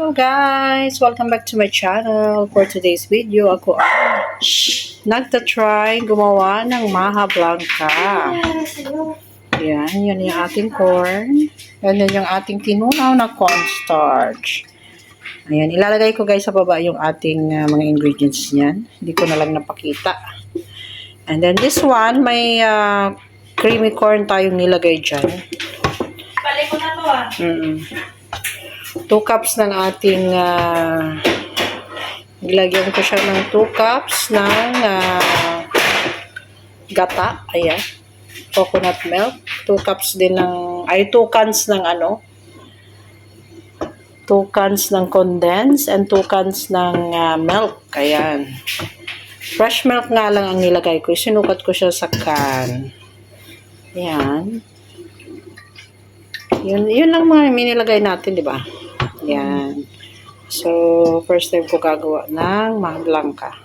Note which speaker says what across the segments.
Speaker 1: Hello guys! Welcome back to my channel. For today's video, ako ay nagtatry gumawa ng maha blanca. Yan, yun yung ating corn. Yan yung ating tinunaw na cornstarch. Ayan, ilalagay ko guys sa baba yung ating mga ingredients niyan. Hindi ko na lang napakita. And then this one, may creamy corn tayong nilagay dyan.
Speaker 2: Balik ko na to ah.
Speaker 1: 2 cups ng ating nilagyan ko siya ng 2 cups ng gata, ayan, coconut milk, 2 cups din ng, 2 cans ng 2 cans ng condensed and 2 cans ng milk, ayan. Fresh milk nga lang ang nilagay ko, sinukat ko siya sa can, ayan. Yun lang mga minilagay natin, di ba? Yan. So, first time ko gagawa ng maha blanca.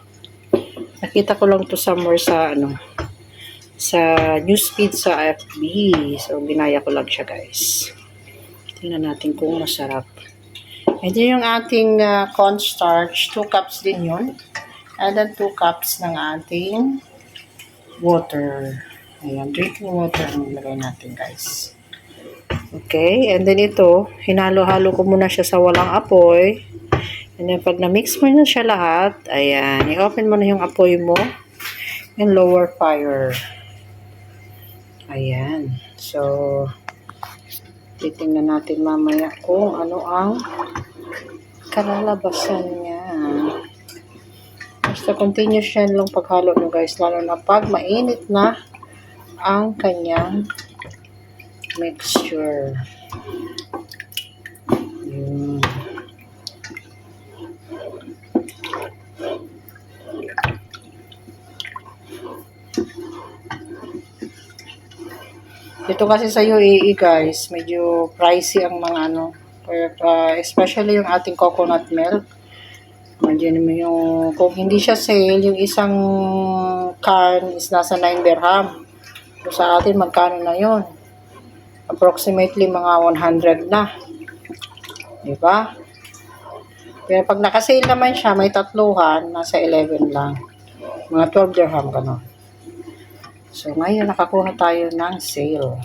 Speaker 1: Nakita ko lang to somewhere sa sa newsfeed sa FB. So, binaya ko lang siya, guys. Tingnan natin kung masarap. And then yung ating cornstarch, 2 cups din yun. And then 2 cups ng ating water. Ayan, drinking water ang ilagay natin, guys. Okay, and then ito, hinalo-halo ko muna siya sa walang apoy. And then pag na-mix mo na siya lahat, ayan, i-open mo na yung apoy mo and lower fire. Ayan. So, titingnan natin mamaya kung ano ang kalalabasan niya. Basta continuous yan lang paghalo nyo guys, lalo na pag mainit na ang kanyang mixture. Yun. Dito kasi sa UAE guys, medyo pricey ang mga especially yung ating coconut milk. Imagine mo yung, kung hindi siya sale, yung isang can is nasa 9 dirham. So sa atin, magkano na yun? Approximately mga 100 na. Diba? Pero pag nakasale naman siya, may tatluhan, nasa 11 lang. Mga 12 dirham, gano'n. So, ngayon nakakuha tayo ng sale.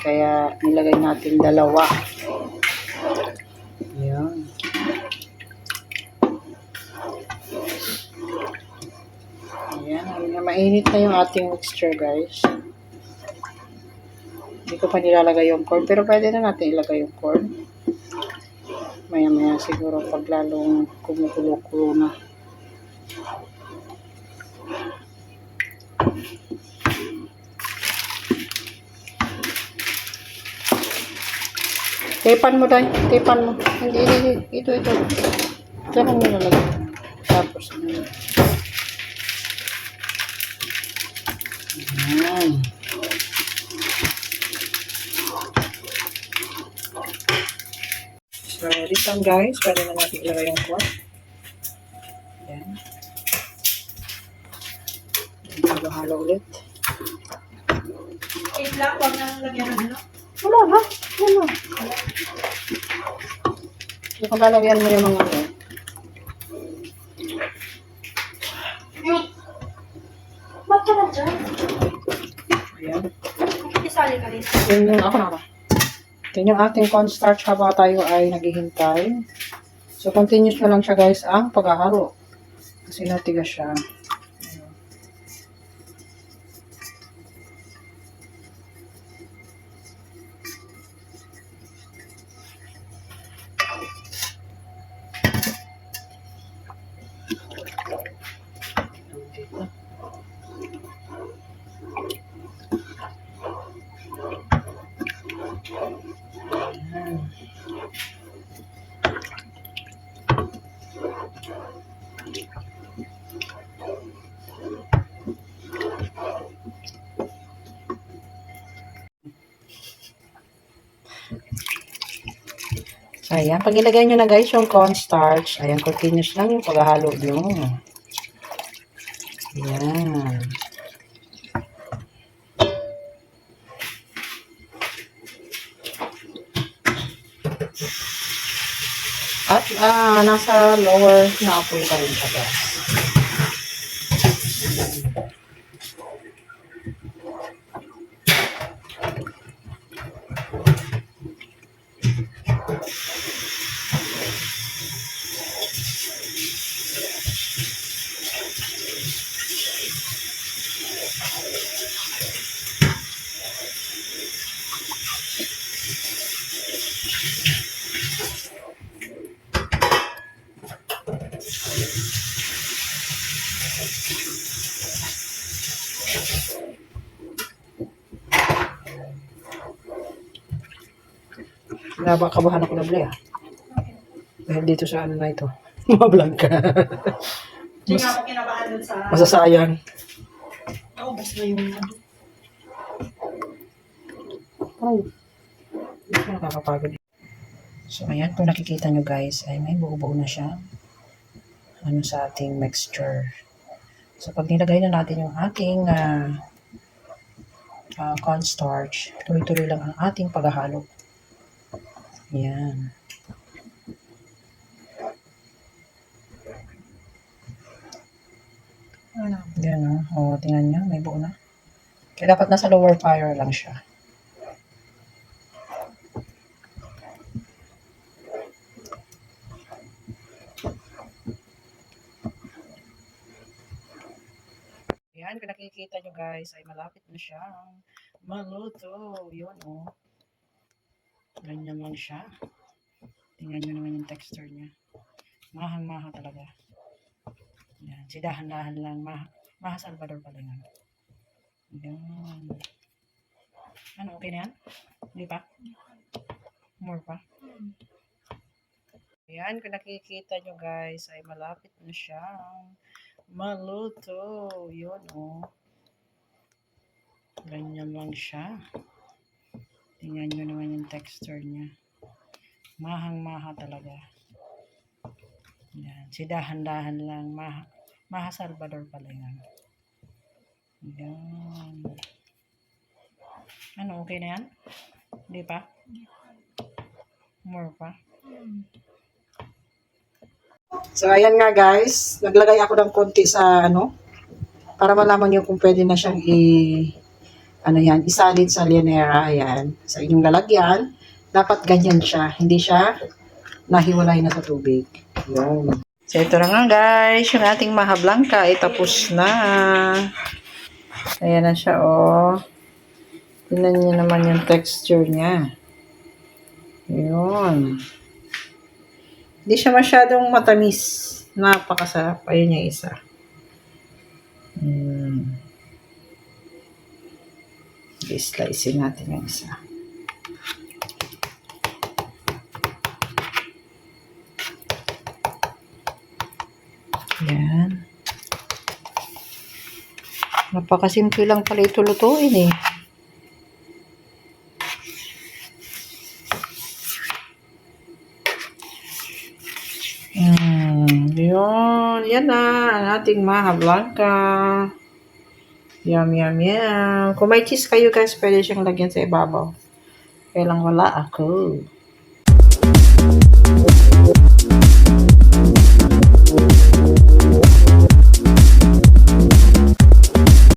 Speaker 1: Kaya, nilagay natin 2. Ayan. Ayan, mainit na yung ating mixture, guys. Hindi ko pa nilalagay yung corn, pero pwede na natin ilagay yung corn. Maya-maya siguro pag lalong kumukulo-kulo na. Tapan mo dahil. Tapan mo. Hindi. Ito. Diyan mo nilalagay. Tapos, ayan. So, this one guys, pwede na natin ilagay yung corn. Ayan. Halo-halo ulit.
Speaker 2: Wait lang, huwag na lagyan ng
Speaker 1: Wala ha? Wala. Kung lalagyan mo yung mga
Speaker 2: Ba't ka na dyan?
Speaker 1: Ayan.
Speaker 2: Isali ka rin.
Speaker 1: Yun yung ako na ba? Yan yung ating cornstarch habang tayo ay naghihintay. So, continuous na lang siya guys ang paghahalo. Kasi natigas siya. So, ayan. Pag ilagay nyo na guys yung cornstarch, ayan, continuous lang yung paghahalo nyo. Ayan. At nasa lower na apoy pa rin siya, guys. Nabakabahan ako na bli, dahil dito sa ano na ito. Mablog ka.
Speaker 2: Hindi nga ako kinabahan dun sa...
Speaker 1: Masasayang.
Speaker 2: Naubos na yung ano.
Speaker 1: Ay. Ito nakakapagod. So, ayan. Kung nakikita nyo guys, ay may buo-buo na siya. Ano sa ating mixture. So, pag nilagay na natin yung ating cornstarch, tuloy-tuloy lang ang ating paghahalo. Ayan. Ayan o. O, tingnan nyo. May buo na. Kaya dapat nasa lower fire lang siya. Ayan, kung nakikita nyo guys, ay malapit na siyang maluto. Yun o. Ganyan lang siya. Tingnan nyo naman yung texture niya. Mahang-maha talaga. Ayan, sidahan-dahan lang. Maha Salvador pala yan. Ayan. Ano, okay na yan? Hindi pa? More pa? Ayan, kung nakikita nyo guys, ay malapit na siyang maluto. Yun o. Ganyan lang siya. Tingnan nyo naman yung texture niya. Mahang-maha talaga. Yan. Sidahan-dahan lang. Maha Salvador pala yan. Yan. Ano, okay na yan? Hindi pa? More pa? So, ayan nga guys. Naglagay ako ng konti sa para malaman nyo kung pwede na siyang isalin sa lianera. Ayan. Sa inyong lalagyan. Dapat ganyan siya. Hindi siya nahiwalay na sa tubig. Ayan. So, ito na nga guys. Yung ating maha blanca ay tapos na. Ayan na siya, oh. Tingnan niyo naman yung texture niya. Ayan. Hindi siya masyadong matamis. Napakasarap. Ayun yung isa. I-slice natin yung isa. Yan. Napakasimple lang pala ito lutuin eh. Yun. Yan na ang ating maha blanca. Yum, yum, yum. Kung may cheese kayo guys, pwede siyang lagyan sa ibabaw. Kaya lang wala ako.